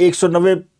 190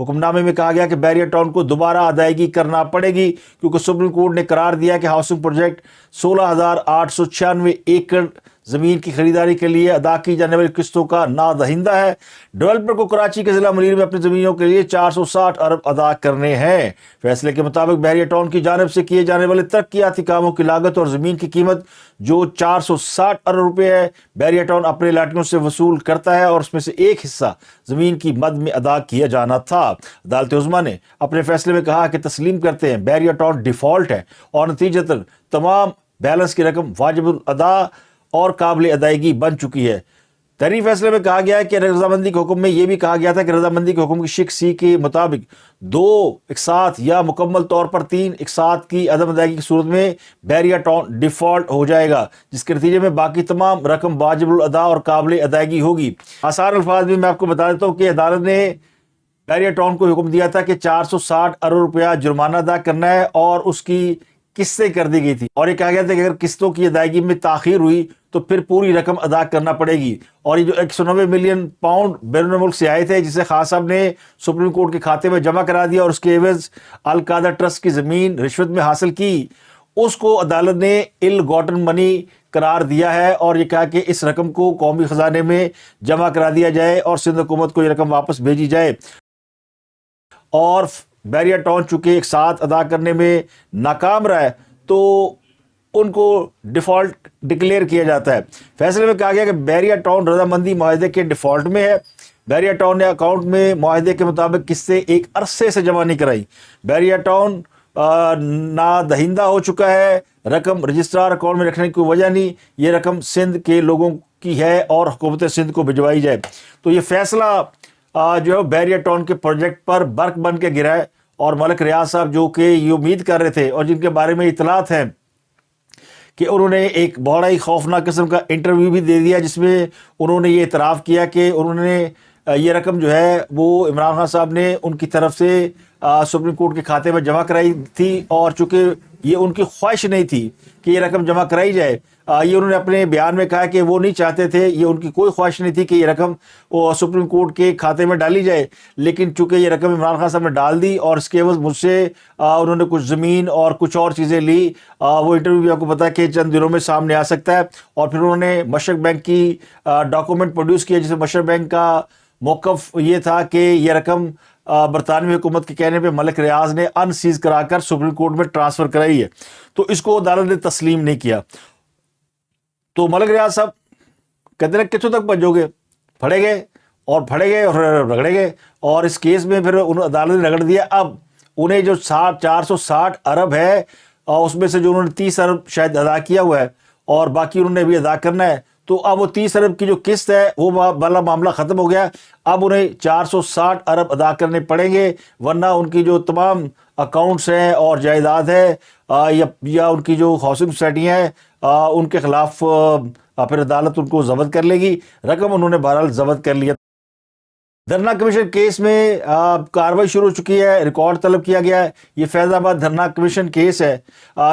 حکم نامے میں کہا گیا کہ بیریا ٹاؤن کو دوبارہ ادائیگی کرنا پڑے گی کیونکہ سپریم کورٹ نے قرار دیا کہ ہاؤسنگ پروجیکٹ 16,896 ایکڑ زمین کی خریداری کے لیے ادا کی جانے والی قسطوں کا نادہندہ ہے۔ ڈیولپر کو کراچی کے ضلع منیر میں اپنی زمینوں کے لیے 460 ارب ادا کرنے ہیں۔ فیصلے کے مطابق بیریا ٹاؤن کی جانب سے کیے جانے والے ترقیاتی کاموں کی لاگت اور زمین کی قیمت جو 460 ارب روپے ہے، بیریا ٹاؤن اپنے لاٹریوں سے وصول کرتا ہے اور اس میں سے ایک حصہ زمین کی مد میں ادا کیا جانا تھا۔ عدالت عظمیٰ نے اپنے فیصلے میں کہا کہ تسلیم کرتے ہیں بیریا ٹاؤن ڈیفالٹ ہے اور نتیجتاً تمام بیلنس کی رقم واجب الادا اور قابل ادائیگی بن چکی ہے۔ تحریری فیصلے میں کہا گیا ہے کہ رضامندی کے حکم میں یہ بھی کہا گیا تھا کہ رضامندی کے حکم کی شق سی کے مطابق 2 اقساط یا مکمل طور پر 3 اقساط کی عدم ادائیگی کی صورت میں بیریا ٹاؤن ڈیفالٹ ہو جائے گا، جس کے نتیجے میں باقی تمام رقم واجب الادا اور قابل ادائیگی ہوگی۔ آسان الفاظ میں آپ کو بتا دیتا ہوں کہ عدالت نے بیریا ٹاؤن کو حکم دیا تھا کہ 460 ارب روپیہ جرمانہ ادا کرنا ہے اور اس کی قسطیں کر دی گئی تھی، اور یہ کہا گیا تھا کہ اگر قسطوں کی ادائیگی میں تاخیر ہوئی تو پھر پوری رقم ادا کرنا پڑے گی۔ اور یہ جو 190 ملین پاؤنڈ بیرون ملک سے آئے تھے جسے خان صاحب نے سپریم کورٹ کے کھاتے میں جمع کرا دیا اور اس کے عوض القادہ ٹرسٹ کی زمین رشوت میں حاصل کی، اس کو عدالت نے ال گاٹن منی قرار دیا ہے اور یہ کہا کہ اس رقم کو قومی خزانے میں جمع کرا دیا جائے اور سندھ حکومت کو یہ رقم واپس بھیجی جائے۔ اور بیریا ٹاؤن چونکہ ایک ساتھ ادا کرنے میں ناکام رہا ہے تو ان کو ڈیفالٹ ڈکلیئر کیا جاتا ہے۔ فیصلے میں کہا گیا کہ بیریا ٹاؤن رضامندی معاہدے کے ڈیفالٹ میں ہے۔ بیریا ٹاؤن نے اکاؤنٹ میں معاہدے کے مطابق قسطیں ایک عرصے سے جمع نہیں کرائی۔ بیریا ٹاؤن نادہندہ ہو چکا ہے، رقم رجسٹرار اکاؤنٹ میں رکھنے کی کوئی وجہ نہیں، یہ رقم سندھ کے لوگوں کی ہے اور حکومت سندھ کو بھجوائی جائے۔ تو یہ فیصلہ جو ہے بیریا ٹاؤن کے پروجیکٹ پر برق بن کے گرا ہے، اور ملک ریاض صاحب جو کہ یہ امید کر رہے تھے اور جن کے بارے میں اطلاعات ہیں کہ انہوں نے ایک بڑا ہی خوفناک قسم کا انٹرویو بھی دے دیا جس میں انہوں نے یہ اعتراف کیا کہ انہوں نے یہ رقم جو ہے وہ عمران خان صاحب نے ان کی طرف سے سپریم کورٹ کے کھاتے میں جمع کرائی تھی، اور چونکہ یہ ان کی خواہش نہیں تھی کہ یہ رقم جمع کرائی جائے، یہ انہوں نے اپنے بیان میں کہا کہ وہ نہیں چاہتے تھے، یہ ان کی کوئی خواہش نہیں تھی کہ یہ رقم سپریم کورٹ کے کھاتے میں ڈالی جائے، لیکن چونکہ یہ رقم عمران خان صاحب نے ڈال دی اور اس کے عوض مجھ سے انہوں نے کچھ زمین اور کچھ اور چیزیں لی۔ وہ انٹرویو بھی آپ کو پتا ہے کہ چند دنوں میں سامنے آ سکتا ہے۔ اور پھر انہوں نے مشرق بینک کی ڈاکومنٹ پروڈیوس کیا جس میں مشرق بینک کا موقف یہ تھا کہ یہ رقم برطانوی حکومت کے کہنے پہ ملک ریاض نے ان سیز کرا کر سپریم کورٹ میں ٹرانسفر کرائی ہے، تو اس کو عدالت نے تسلیم نہیں کیا۔ تو ملک ریاض صاحب کہتے ہیں کتوں تک بچو گے، پھڑے گئے اور رگڑے گئے، اور اس کیس میں پھر عدالت نے رگڑ دیا۔ اب انہیں جو 460 ارب ہے اس میں سے جو انہوں نے 30 ارب شاید ادا کیا ہوا ہے اور باقی انہوں نے بھی ادا کرنا ہے، تو اب وہ 30 ارب کی جو قسط ہے وہ والا معاملہ ختم ہو گیا۔ اب انہیں 460 ارب ادا کرنے پڑیں گے، ورنہ ان کی جو تمام اکاؤنٹس ہیں اور جائیداد ہے یا ان کی جو ہاؤسنگ سوسائٹیاں ہیں ان کے خلاف پھر عدالت ان کو ضبط کر لے گی۔ رقم انہوں نے بہرحال ضبط کر لیا۔ دھرنا کمیشن کیس میں کارروائی شروع ہو چکی ہے، ریکارڈ طلب کیا گیا ہے۔ یہ فیض آباد دھرنا کمیشن کیس ہے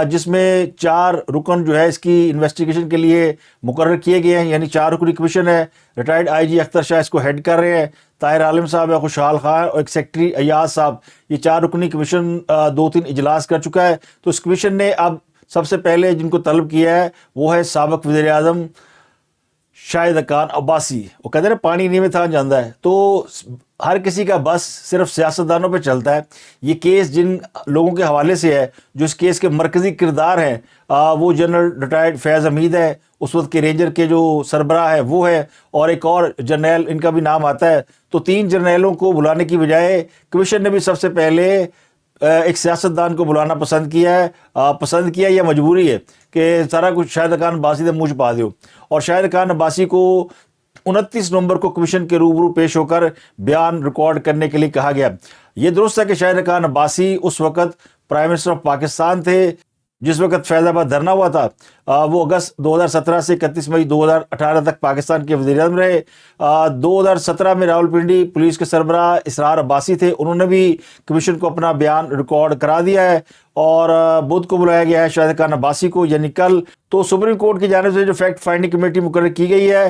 جس میں 4 رکن جو ہے اس کی انویسٹیگیشن کے لیے مقرر کیے گئے ہیں، یعنی 4 رکنی کمیشن ہے۔ ریٹائرڈ آئی جی اختر شاہ اس کو ہیڈ کر رہے ہیں، طاہر عالم صاحب ہے، خوشحال خان اور ایک سیکٹری ایاز صاحب۔ یہ 4 رکنی کمیشن 2-3 اجلاس کر چکا ہے۔ تو اس کمیشن نے اب سب سے پہلے جن کو طلب کیا ہے وہ ہے سابق وزیر اعظم شاہد خاقان عباسی۔ وہ کہتے ہیں پانی نہیں میں تھا جاندہ ہے، تو ہر کسی کا بس صرف سیاستدانوں پہ چلتا ہے۔ یہ کیس جن لوگوں کے حوالے سے ہے، جو اس کیس کے مرکزی کردار ہیں، وہ جنرل ریٹائرڈ فیض حمید ہے، اس وقت کے رینجر کے جو سربراہ ہے وہ ہے، اور ایک اور جرنیل ان کا بھی نام آتا ہے۔ تو 3 جرنیلوں کو بلانے کی بجائے کمیشن نے بھی سب سے پہلے ایک سیاستدان کو بلانا پسند کیا یا مجبوری ہے کہ سارا کچھ شاہد خاقان عباسی نے منہ چھپا دیو، اور شاہد خاقان عباسی کو 29 نومبر کو کمیشن کے روبرو پیش ہو کر بیان ریکارڈ کرنے کے لیے کہا گیا۔ یہ درست ہے کہ شاہد خاقان عباسی اس وقت پرائم منسٹر آف پاکستان تھے جس وقت فیض آباد دھرنا ہوا تھا۔ وہ اگست 2017 سے 31 مئی 2018 تک پاکستان کے وزیر اعظم رہے۔ 2017 میں راولپنڈی پولیس کے سربراہ اسرار عباسی تھے، انہوں نے بھی کمیشن کو اپنا بیان ریکارڈ کرا دیا ہے، اور بدھ کو بلایا گیا ہے شاہد خاقان عباسی کو، یعنی کل۔ تو سپریم کورٹ کی جانب سے جو فیکٹ فائنڈنگ کمیٹی مقرر کی گئی ہے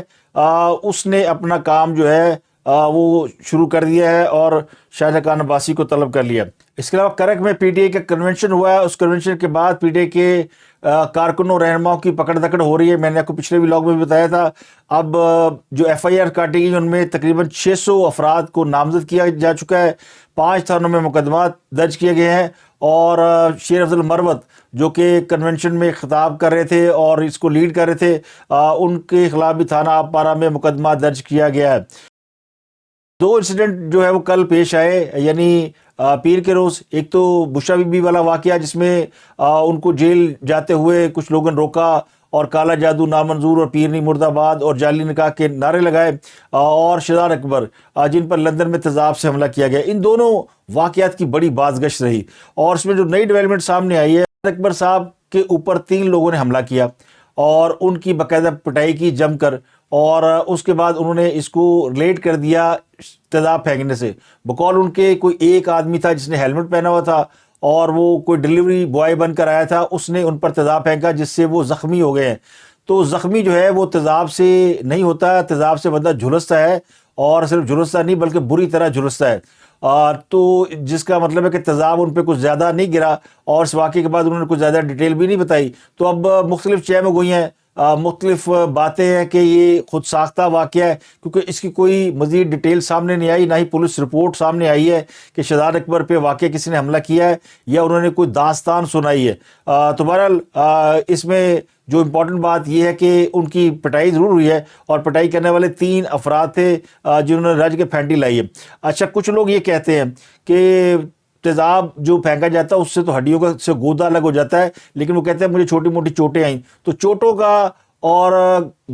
اس نے اپنا کام جو ہے وہ شروع کر دیا ہے اور شاہجہاں خان عباسی کو طلب کر لیا۔ اس کے علاوہ کرک میں پی ٹی آئی کا کنونشن ہوا ہے، اس کنونشن کے بعد پی ٹی آئی کے کارکنوں رہنماؤں کی پکڑ دکڑ ہو رہی ہے۔ میں نے آپ کو پچھلے ولاگ میں بھی بتایا تھا، اب جو ایف آئی آر کاٹی گئی ان میں تقریباً 600 افراد کو نامزد کیا جا چکا ہے، 5 تھانوں میں مقدمات درج کیے گئے ہیں، اور شیر افضل مروت جو کہ کنونشن میں خطاب کر رہے تھے اور اس کو لیڈ کر رہے تھے، ان کے خلاف بھی تھانہ آپ پارہ میں مقدمہ درج کیا گیا ہے۔ 2 انسیڈنٹ جو ہے وہ کل پیش آئے، یعنی پیر کے روز، ایک تو بشرا بی بی والا واقعہ جس میں ان کو جیل جاتے ہوئے کچھ لوگوں نے روکا اور کالا جادو نامنظور اور پیرنی مرد آباد اور جعلی نکاح کے نعرے لگائے، اور شہزاد اکبر جن پر لندن میں تیزاب سے حملہ کیا گیا۔ ان دونوں واقعات کی بڑی بازگشت رہی، اور اس میں جو نئی ڈیولپمنٹ سامنے آئی ہے، اکبر صاحب کے اوپر 3 لوگوں نے حملہ کیا اور ان کی باقاعدہ پٹائی کی جم کر، اور اس کے بعد انہوں نے اس کو ریلیٹ کر دیا تیزاب پھینکنے سے۔ بقول ان کے کوئی ایک آدمی تھا جس نے ہیلمٹ پہنا ہوا تھا اور وہ کوئی ڈیلیوری بوائے بن کر آیا تھا، اس نے ان پر تیزاب پھینکا جس سے وہ زخمی ہو گئے ہیں۔ تو زخمی جو ہے وہ تیزاب سے نہیں ہوتا، تیزاب سے بندہ جھلستا ہے، اور صرف جھلستا نہیں بلکہ بری طرح جھلستا ہے، تو جس کا مطلب ہے کہ تیزاب ان پہ کچھ زیادہ نہیں گرا، اور اس واقعے کے بعد انہوں نے کچھ زیادہ ڈیٹیل بھی نہیں بتائی۔ تو اب مختلف چیم ہو گئی ہیں، مختلف باتیں ہیں کہ یہ خود ساختہ واقعہ ہے، کیونکہ اس کی کوئی مزید ڈیٹیل سامنے نہیں آئی، نہ ہی پولیس رپورٹ سامنے آئی ہے کہ شہزاد اکبر پہ واقعہ کسی نے حملہ کیا ہے یا انہوں نے کوئی داستان سنائی ہے۔ تو بہرحال اس میں جو امپورٹنٹ بات یہ ہے کہ ان کی پٹائی ضرور ہوئی ہے، اور پٹائی کرنے والے 3 افراد تھے جنہوں نے رج کے پھینٹی لائی ہے۔ اچھا، کچھ لوگ یہ کہتے ہیں کہ تیزاب جو پھینکا جاتا ہے اس سے تو ہڈیوں کا سے گودا الگ ہو جاتا ہے، لیکن وہ کہتے ہیں مجھے چھوٹی موٹی چوٹیں آئیں، تو چوٹوں کا اور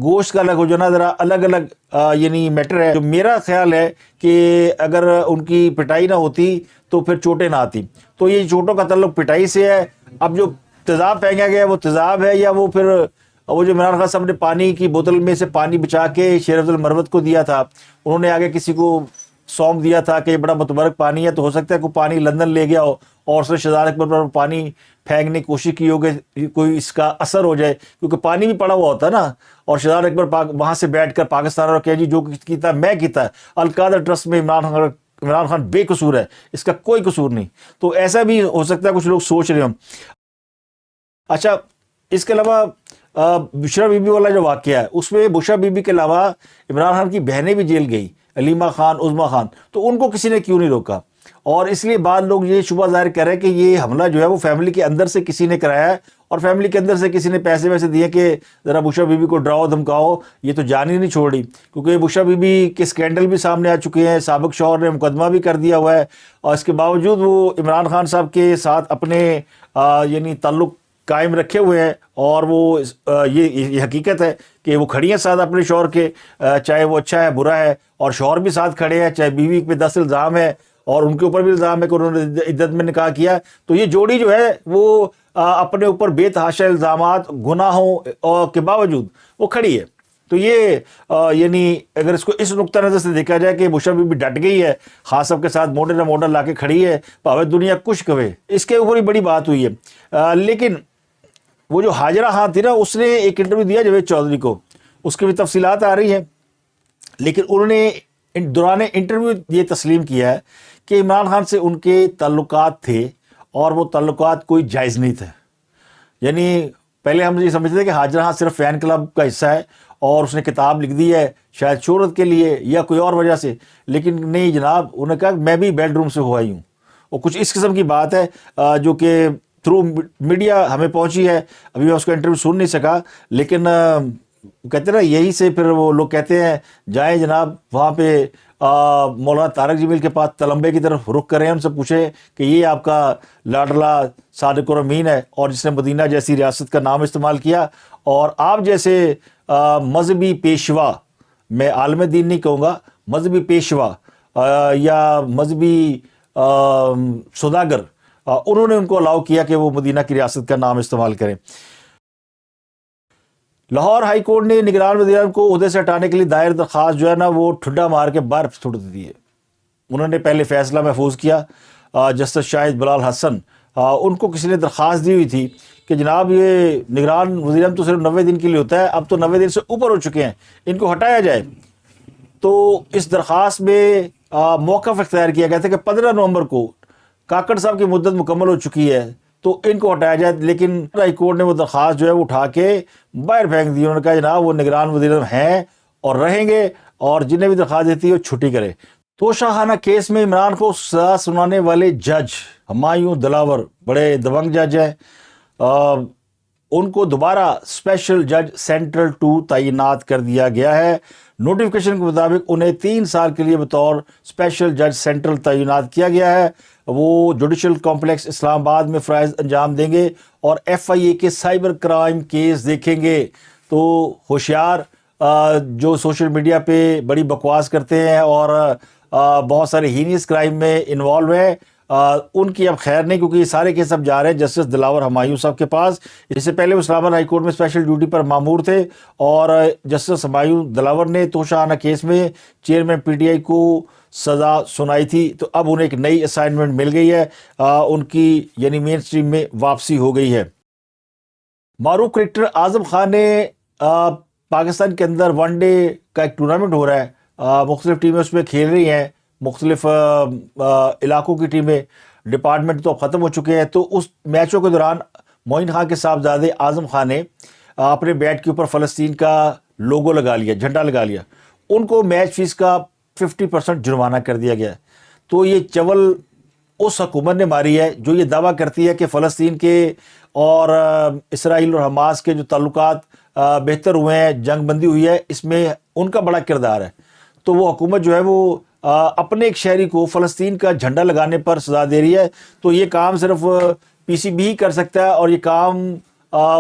گوشت کا الگ ہو جانا ذرا الگ الگ یعنی میٹر ہے۔ جو میرا خیال ہے کہ اگر ان کی پٹائی نہ ہوتی تو پھر چوٹیں نہ آتی، تو یہ چوٹوں کا تعلق پٹائی سے ہے۔ اب جو تیزاب پھینکا گیا وہ تیزاب ہے، یا وہ پھر وہ جو عمران خان صاحب نے پانی کی بوتل میں سے پانی بچا کے شیر افضل مروت کو دیا تھا، انہوں نے آگے کسی کو سونپ دیا تھا کہ یہ بڑا متبرک پانی ہے، تو ہو سکتا ہے کوئی پانی لندن لے گیا ہو اور اس نے شہزاد اکبر پر پانی پھینکنے کی کوشش کی ہوگی، کوئی اس کا اثر ہو جائے، کیونکہ پانی بھی پڑا ہوا ہوتا ہے نا، اور شہزاد اکبر وہاں سے بیٹھ کر پاکستان اور کہ جی جو کیتا میں کیتا، القادر ٹرسٹ میں عمران خان بے قصور ہے، اس کا کوئی قصور نہیں۔ تو ایسا بھی ہو سکتا ہے، کچھ لوگ سوچ رہے ہوں۔ اچھا، اس کے علاوہ بشرا بی بی والا جو واقعہ ہے، اس میں بشرا بی بی کے علاوہ عمران خان کی بہنیں بھی جیل گئی، علیمہ خان، عظمیٰ خان، تو ان کو کسی نے کیوں نہیں روکا؟ اور اس لیے بعض لوگ یہ شبہ ظاہر کر رہے ہیں کہ یہ حملہ جو ہے وہ فیملی کے اندر سے کسی نے کرایا ہے، اور فیملی کے اندر سے کسی نے پیسے ویسے دیے کہ ذرا بشرا بی بی کو ڈراؤ دھمکاؤ، یہ تو جان ہی نہیں چھوڑ رہی، کیونکہ بشرا بی بی کے اسکینڈل بھی سامنے آ چکے ہیں، سابق شوہر نے مقدمہ بھی کر دیا ہوا ہے، اور اس کے باوجود وہ عمران خان صاحب کے ساتھ اپنے یعنی تعلق قائم رکھے ہوئے ہیں، اور وہ یہ حقیقت ہے کہ وہ کھڑی ہیں ساتھ اپنے شوہر کے، چاہے وہ اچھا ہے برا ہے، اور شوہر بھی ساتھ کھڑے ہیں، چاہے بیوی پہ 10 الزام ہے اور ان کے اوپر بھی الزام ہے کہ انہوں نے عدت میں نکاح کیا، تو یہ جوڑی جو ہے وہ اپنے اوپر بے تحاشا الزامات گناہوں کے باوجود وہ کھڑی ہے۔ تو یہ یعنی اگر اس کو اس نقطہ نظر سے دیکھا جائے کہ بشرا بی بی ڈٹ گئی ہے، خان صاحب کے ساتھ موڈر نہ موڈر لا کے کھڑی ہے، پاوے دنیا کچھ کہے، اس کے اوپر ہی بڑی بات ہوئی ہے۔ لیکن وہ جو حاجرہ خان تھی نا، اس نے ایک انٹرویو دیا جاوید چودھری کو، اس کی بھی تفصیلات آ رہی ہیں، لیکن انہوں نے دوران انٹرویو یہ تسلیم کیا ہے کہ عمران خان سے ان کے تعلقات تھے، اور وہ تعلقات کوئی جائز نہیں تھے۔ یعنی پہلے ہم یہ سمجھتے تھے کہ حاجرہ خان صرف فین کلب کا حصہ ہے اور اس نے کتاب لکھ دی ہے شاید شہرت کے لیے یا کوئی اور وجہ سے، لیکن نہیں جناب، انہوں نے کہا میں بھی بیڈ روم سے ہوا ہی ہوں، اور کچھ اس قسم کی بات ہے جو کہ تھرو میڈیا ہمیں پہنچی ہے۔ ابھی میں اس کا انٹرویو سن نہیں سکا، لیکن کہتے ہیں نا، یہی سے پھر وہ لوگ کہتے ہیں جائیں جناب وہاں پہ مولانا طارق جمیل کے پاس تلمبے کی طرف رخ کریں، ان سے پوچھیں کہ یہ آپ کا لاڈلا صادق الامین ہے، اور جس نے مدینہ جیسی ریاست کا نام استعمال کیا، اور آپ جیسے مذہبی پیشوا، میں عالم دین نہیں کہوں گا، مذہبی پیشوا یا مذہبی سوداگر، انہوں نے ان کو الاؤ کیا کہ وہ مدینہ کی ریاست کا نام استعمال کریں۔ لاہور ہائی کورٹ نے نگران وزیر اعظم کو عہدے سے ہٹانے کے لیے دائر درخواست جو ہے نا وہ ٹھڈا مار کے باہر چھوڑ دی ہے۔ انہوں نے پہلے فیصلہ محفوظ کیا، جسٹس شاہد بلال حسن، ان کو کسی نے درخواست دی ہوئی تھی کہ جناب یہ نگران وزیر اعظم تو صرف 90 دن کے لیے ہوتا ہے، اب تو 90 دن سے اوپر ہو چکے ہیں، ان کو ہٹایا جائے۔ تو اس درخواست میں موقف اختیار کیا گیا تھا کہ 15 نومبر کو کاکڑ صاحب کی مدت مکمل ہو چکی ہے تو ان کو ہٹایا جائے، لیکن ہائی کورٹ نے وہ درخواست جو ہے وہ اٹھا کے باہر پھینک دی۔ انہوں نے کہا جناب وہ نگران وزیر اعظم ہیں اور رہیں گے، اور جنہیں بھی درخواست دیتی ہے وہ چھٹی کرے۔ توشہ کیس میں عمران کو سزا سنانے والے جج ہمایوں دلاور بڑے دبنگ جج ہیں، ان کو دوبارہ اسپیشل جج سینٹرل 2 تعینات کر دیا گیا ہے۔ نوٹیفیکیشن کے مطابق انہیں 3 سال کے لیے بطور اسپیشل جج سینٹرل تعینات کیا گیا ہے۔ وہ جوڈیشل کمپلیکس اسلام آباد میں فرائض انجام دیں گے اور FIA کے سائبر کرائم کیس دیکھیں گے۔ تو ہوشیار جو سوشل میڈیا پہ بڑی بکواس کرتے ہیں اور بہت سارے ہینیس کرائم میں انوالو ہیں، ان کی اب خیر نہیں، کیونکہ یہ سارے کیس اب جا رہے ہیں جسٹس دلاور ہمایوں صاحب کے پاس۔ اس سے پہلے وہ اسلام آباد ہائی کورٹ میں اسپیشل ڈیوٹی پر مامور تھے، اور جسٹس ہمایوں دلاور نے توشہ کیس میں چیئرمین PTI کو سزا سنائی تھی، تو اب انہیں ایک نئی اسائنمنٹ مل گئی ہے، ان کی یعنی مین اسٹریم میں واپسی ہو گئی ہے۔ معروف کرکٹر اعظم خان نے پاکستان کے اندر ون ڈے کا ایک ٹورنامنٹ ہو رہا ہے، مختلف ٹیمیں اس میں کھیل رہی ہیں، مختلف علاقوں کی ٹیمیں، ڈپارٹمنٹ تو اب ختم ہو چکے ہیں۔ تو اس میچوں کے دوران معین خان کے صاحبزادے اعظم خان نے اپنے بیٹ کے اوپر فلسطین کا لوگو لگا لیا، جھنڈا لگا لیا، ان کو میچ فیس کا 50% جرمانہ کر دیا گیا۔ تو یہ چول اس حکومت نے ماری ہے جو یہ دعویٰ کرتی ہے کہ فلسطین کے اور اسرائیل اور حماس کے جو تعلقات بہتر ہوئے ہیں، جنگ بندی ہوئی ہے، اس میں ان کا بڑا کردار ہے۔ تو وہ حکومت جو ہے وہ اپنے ایک شہری کو فلسطین کا جھنڈا لگانے پر سزا دے رہی ہے۔ تو یہ کام صرف PCB ہی کر سکتا ہے، اور یہ کام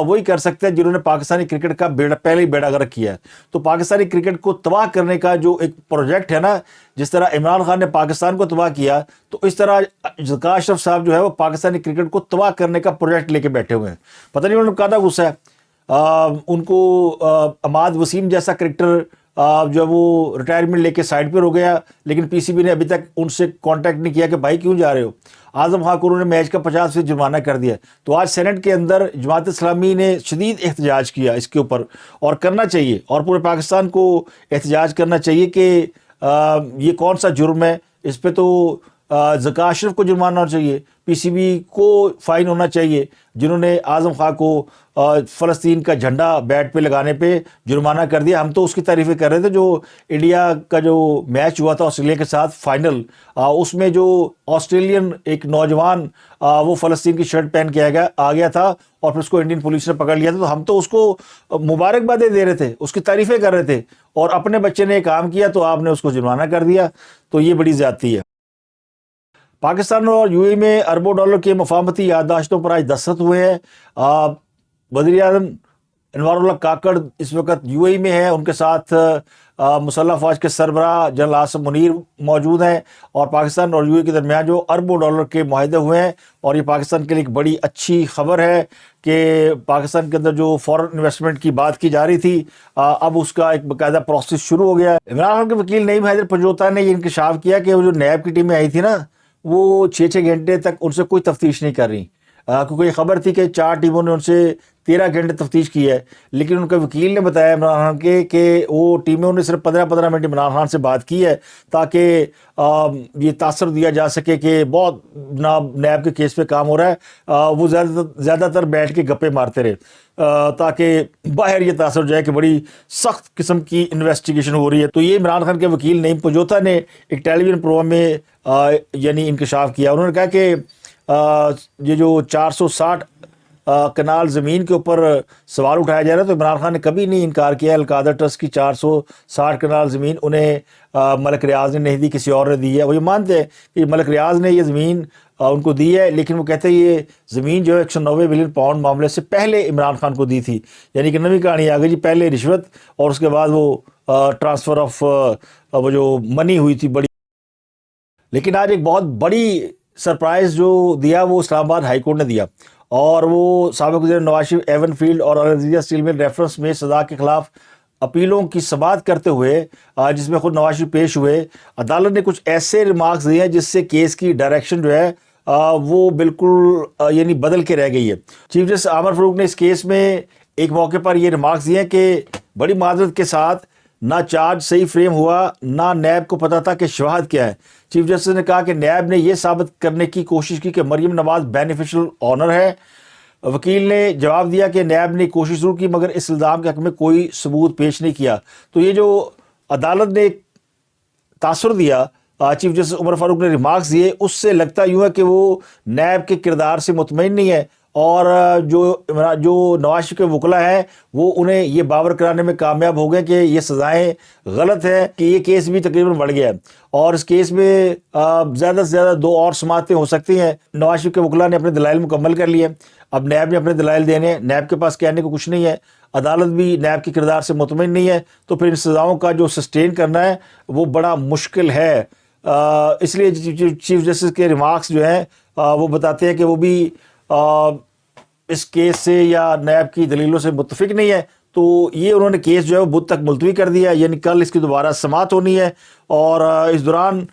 وہی کر سکتے ہیں جنہوں نے پاکستانی کرکٹ کا پہلے ہی بیڑا غرق کیا ہے۔ تو پاکستانی کرکٹ کو تباہ کرنے کا جو ایک پروجیکٹ ہے نا، جس طرح عمران خان نے پاکستان کو تباہ کیا، تو اس طرح ذکا اشرف صاحب جو ہے وہ پاکستانی کرکٹ کو تباہ کرنے کا پروجیکٹ لے کے بیٹھے ہوئے ہیں۔ پتہ نہیں انہوں نے کہا غصہ ہے، ان کو عماد وسیم جیسا کرکٹر جو ہے وہ ریٹائرمنٹ لے کے سائڈ پر ہو گیا، لیکن PCB نے ابھی تک ان سے کانٹیکٹ نہیں کیا کہ بھائی کیوں جا رہے ہو۔ اعظم خان کو انہوں نے میچ کا 50% جرمانہ کر دیا۔ تو آج سینٹ کے اندر جماعت اسلامی نے شدید احتجاج کیا اس کے اوپر، اور کرنا چاہیے، اور پورے پاکستان کو احتجاج کرنا چاہیے کہ یہ کون سا جرم ہے۔ اس پہ تو ذکا اشرف کو جرمانہ ہونا چاہیے، PCB کو فائن ہونا چاہیے، جنہوں نے اعظم خان کو فلسطین کا جھنڈا بیٹ پہ لگانے پہ جرمانہ کر دیا۔ ہم تو اس کی تعریفیں کر رہے تھے جو انڈیا کا جو میچ ہوا تھا آسٹریلیا کے ساتھ فائنل، اس میں جو آسٹریلین ایک نوجوان وہ فلسطین کی شرٹ پہن کے آ گیا تھا، اور پھر اس کو انڈین پولیس نے پکڑ لیا تھا، تو ہم تو اس کو مبارکبادیں دے رہے تھے، اس کی تعریفیں کر رہے تھے، اور اپنے بچے نے کام کیا تو آپ نے اس کو جرمانہ کر دیا۔ تو یہ بڑی زیادتی ہے۔ پاکستان اور UAE میں اربوں ڈالر کے مفاہمتی یادداشتوں پر آج دستخط ہوئے ہیں۔ وزیر اعظم انوار اللہ کاکڑ اس وقت UAE میں ہیں، ان کے ساتھ مسلح افواج کے سربراہ جنرل عاصم منیر موجود ہیں، اور پاکستان اور UAE کے درمیان جو اربوں ڈالر کے معاہدے ہوئے ہیں، اور یہ پاکستان کے لیے ایک بڑی اچھی خبر ہے کہ پاکستان کے اندر جو فورن انویسٹمنٹ کی بات کی جا رہی تھی، اب اس کا ایک باقاعدہ پروسیس شروع ہو گیا ہے۔ عمران خان کے وکیل نعیم حیدر پنجوتا نے یہ انکشاف کیا کہ وہ جو نیب کی ٹیمیں آئی تھی نا، وہ 6 گھنٹے تک ان سے کوئی تفتیش نہیں کر رہی، کیونکہ یہ خبر تھی کہ 4 ٹیموں نے ان سے 13 گھنٹے تفتیش کی ہے، لیکن ان کا وکیل نے بتایا عمران خان کے کہ وہ ٹیموں نے صرف 15 منٹ عمران خان سے بات کی ہے، تاکہ یہ تاثر دیا جا سکے کہ بہت نیب کے کیس پہ کام ہو رہا ہے، وہ زیادہ تر بیٹھ کے گپے مارتے رہے، تاکہ باہر یہ تاثر ہو جائے کہ بڑی سخت قسم کی انویسٹیگیشن ہو رہی ہے۔ تو یہ عمران خان کے وکیل نعیم پنجوتا نے ایک ٹیلی ویژن پروگرام میں یعنی انکشاف کیا۔ انہوں نے کہا کہ یہ جو 460 کنال زمین کے اوپر سوال اٹھایا جا رہا ہے، تو عمران خان نے کبھی نہیں انکار کیا القادر ٹرسٹ کی 460 کنال زمین انہیں ملک ریاض نے نہیں دی، کسی اور نے دی ہے۔ وہ یہ مانتے ہیں کہ ملک ریاض نے یہ زمین ان کو دی ہے، لیکن وہ کہتے ہیں یہ زمین جو ہے 190 بلین پاؤنڈ معاملے سے پہلے عمران خان کو دی تھی، یعنی کہ نئی کہانی آ گئی جی، پہلے رشوت اور اس کے بعد وہ ٹرانسفر آف وہ جو منی ہوئی تھی بڑی۔ لیکن آج ایک بہت بڑی سرپرائز جو دیا وہ اسلام آباد ہائی کورٹ نے دیا، اور وہ سابق وزیر نواز شریف ایون فیلڈ اور العزیزیہ اسٹیل مل ریفرنس میں سزا کے خلاف اپیلوں کی سماعت کرتے ہوئے، جس میں خود نواز شریف پیش ہوئے، عدالت نے کچھ ایسے ریمارکس دیے ہیں جس سے کیس کی ڈائریکشن جو ہے وہ بالکل یعنی بدل کے رہ گئی ہے۔ چیف جسٹس عامر فاروق نے اس کیس میں ایک موقع پر یہ ریمارکس دیے ہیں کہ بڑی معذرت کے ساتھ نہ چارج صحیح فریم ہوا، نہ نیب کو پتا تھا کہ شواہد کیا ہے۔ چیف جسٹس نے کہا کہ نیب نے یہ ثابت کرنے کی کوشش کی کہ مریم نواز بینیفیشل آنر ہے۔ وکیل نے جواب دیا کہ نیب نے کوشش ضرور کی مگر اس الزام کے حق میں کوئی ثبوت پیش نہیں کیا۔ تو یہ جو عدالت نے تاثر دیا، چیف جسٹس عمر فاروق نے ریمارکس دیے، اس سے لگتا یوں ہے کہ وہ نیب کے کردار سے مطمئن نہیں ہے، اور جو نواز شریف کے وکلا ہیں وہ انہیں یہ باور کرانے میں کامیاب ہو گئے کہ یہ سزائیں غلط ہیں، کہ یہ کیس بھی تقریباً بڑھ گیا ہے اور اس کیس میں زیادہ سے زیادہ 2 اور سماعتیں ہو سکتی ہیں۔ نواز شریف کے وکلا نے اپنے دلائل مکمل کر لیے، اب نیب نے اپنے دلائل دینے ہیں، نیب کے پاس کہنے کو کچھ نہیں ہے، عدالت بھی نیب کے کردار سے مطمئن نہیں ہے، تو پھر ان سزاؤں کا جو سسٹین کرنا ہے وہ بڑا مشکل ہے۔ اس لیے چیف جسٹس کے ریمارکس جو ہیں وہ بتاتے ہیں کہ وہ بھی اس کیس سے یا نیب کی دلیلوں سے متفق نہیں ہے، تو یہ انہوں نے کیس جو ہے وہ بدھ تک ملتوی کر دیا، یعنی کل اس کی دوبارہ سماعت ہونی ہے، اور اس دوران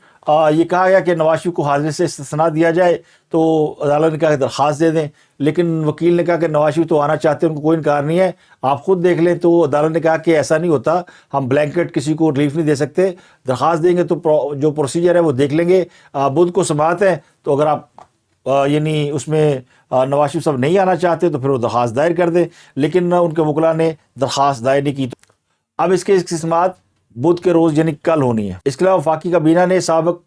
یہ کہا گیا کہ نواز شریف کو حاضری سے استثناء دیا جائے، تو عدالت نے کہا کہ درخواست دے دیں، لیکن وکیل نے کہا کہ نواز شریف تو آنا چاہتے ہیں، ان کو کوئی انکار نہیں ہے، آپ خود دیکھ لیں۔ تو عدالت نے کہا کہ ایسا نہیں ہوتا، ہم بلینکٹ کسی کو ریلیف نہیں دے سکتے، درخواست دیں گے تو جو پروسیجر ہے وہ دیکھ لیں گے۔ بدھ کو سماعت ہے، تو اگر آپ یعنی اس میں نواز شریف صاحب نہیں آنا چاہتے تو پھر وہ درخواست دائر کر دیں، لیکن ان کے وکلا نے درخواست دائر نہیں کی۔ اب اس کی سماعت بدھ کے روز یعنی کل ہونی ہے۔ اس کے علاوہ وفاقی کابینہ نے سابق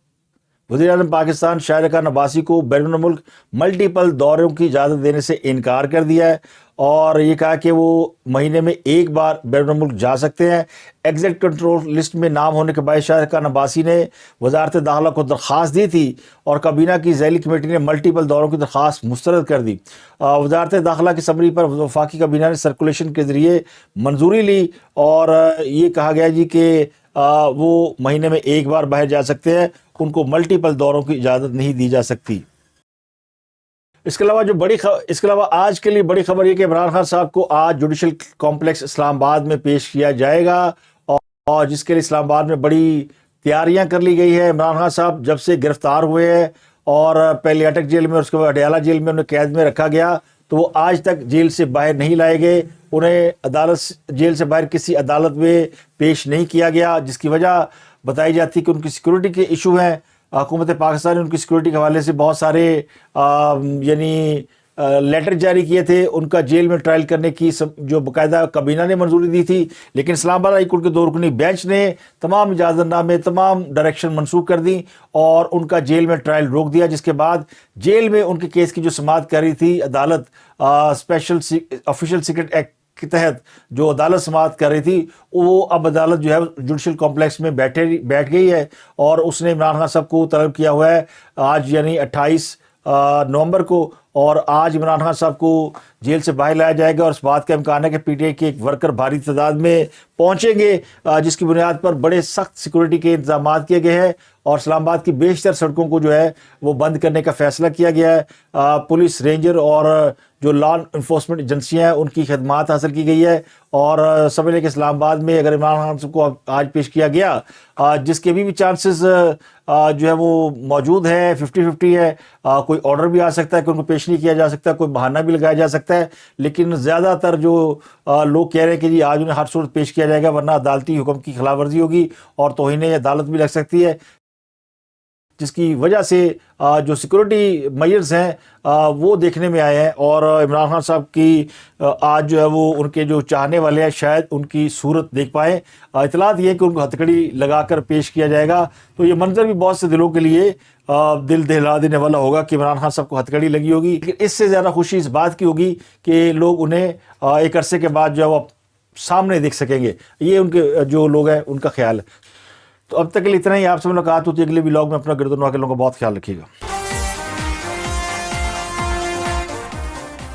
وزیر اعظم پاکستان شاہد خان عباسی کو بیرون ملک ملٹیپل دوروں کی اجازت دینے سے انکار کر دیا ہے، اور یہ کہا کہ وہ مہینے میں ایک بار بیرون ملک جا سکتے ہیں۔ ایگزیکٹ کنٹرول لسٹ میں نام ہونے کے باعث شاہد خان عباسی نے وزارت داخلہ کو درخواست دی تھی، اور کابینہ کی ذیلی کمیٹی نے ملٹیپل دوروں کی درخواست مسترد کر دی۔ وزارت داخلہ کی سمری پر وفاقی کابینہ نے سرکولیشن کے ذریعے منظوری لی، اور یہ کہا گیا جی کہ وہ مہینے میں ایک بار باہر جا سکتے ہیں، ان کو ملٹیپل دوروں کی اجازت نہیں دی جا سکتی۔ اس کے علاوہ آج کے لیے بڑی خبر یہ کہ عمران خان صاحب کو آج جوڈیشل کمپلیکس اسلام آباد میں پیش کیا جائے گا، اور جس کے لیے اسلام آباد میں بڑی تیاریاں کر لی گئی ہے۔ عمران خان صاحب جب سے گرفتار ہوئے ہیں اور پہلے اٹک جیل میں، اس کے بعد اڈیالہ جیل میں انہیں قید میں رکھا گیا، تو وہ آج تک جیل سے باہر نہیں لائے گئے، انہیں جیل سے باہر کسی عدالت میں پیش نہیں کیا گیا، جس کی وجہ بتائی جاتی کہ ان کی سیکورٹی کے ایشو ہیں۔ حکومت پاکستان نے ان کی سیکورٹی کے حوالے سے بہت سارے یعنی لیٹر جاری کیے تھے، ان کا جیل میں ٹرائل کرنے کی جو باقاعدہ کابینہ نے منظوری دی تھی، لیکن اسلام آباد ہائی کورٹ کے 2 رکنی بینچ نے تمام اجازت نامے، تمام ڈائریکشن منسوخ کر دی اور ان کا جیل میں ٹرائل روک دیا، جس کے بعد جیل میں ان کے کیس کی جو سماعت کر رہی تھی عدالت، اسپیشل آفیشیل سیکرٹ ایکٹ کے تحت جو عدالت سماعت کر رہی تھی، وہ اب عدالت جو ہے جوڈیشل کمپلیکس میں بیٹھ گئی ہے، اور اس نے عمران خان صاحب کو طلب کیا ہوا ہے آج یعنی 28 نومبر کو، اور آج عمران خان صاحب کو جیل سے باہر لایا جائے گا، اور اس بات کا امکان ہے کہ پی ٹی آئی کے ایک ورکر بھاری تعداد میں پہنچیں گے، جس کی بنیاد پر بڑے سخت سیکورٹی کے انتظامات کیے گئے ہیں، اور اسلام آباد کی بیشتر سڑکوں کو جو ہے وہ بند کرنے کا فیصلہ کیا گیا ہے۔ پولیس، رینجر اور جو لا انفورسمنٹ ایجنسیاں ہیں ان کی خدمات حاصل کی گئی ہے، اور سمجھ لیں کہ اسلام آباد میں اگر عمران خان صاحب کو آج پیش کیا گیا، جس کے بھی چانسز جو ہے وہ موجود ہے، 50-50 ہے، کوئی آرڈر بھی آ سکتا ہے کہ ان کو پیش نہیں کیا جا سکتا، کوئی بہانہ بھی لگایا جا سکتا ہے، لیکن زیادہ تر جو لوگ کہہ رہے ہیں کہ جی آج انہیں ہر صورت پیش کیا جائے گا، ورنہ عدالتی حکم کی خلاف ورزی ہوگی اور توہین عدالت بھی لگ سکتی ہے، جس کی وجہ سے جو سیکورٹی میئرز ہیں وہ دیکھنے میں آئے ہیں، اور عمران خان صاحب کی آج جو ہے وہ ان کے جو چاہنے والے ہیں شاید ان کی صورت دیکھ پائیں۔ اطلاعات یہ ہے کہ ان کو ہتھکڑی لگا کر پیش کیا جائے گا، تو یہ منظر بھی بہت سے دلوں کے لیے دل دہلا دینے والا ہوگا کہ عمران خان صاحب کو ہتھکڑی لگی ہوگی، لیکن اس سے زیادہ خوشی اس بات کی ہوگی کہ لوگ انہیں ایک عرصے کے بعد جو ہے وہ سامنے دیکھ سکیں گے، یہ ان کے جو لوگ ہیں ان کا خیال ہے۔ تو اب تک کے لیے اتنا ہی، آپ سے ملاقات ہوتی ہے اگلے ولاگ میں۔ اپنا گرد و نواح کے لوگوں کا بہت خیال رکھیے گا۔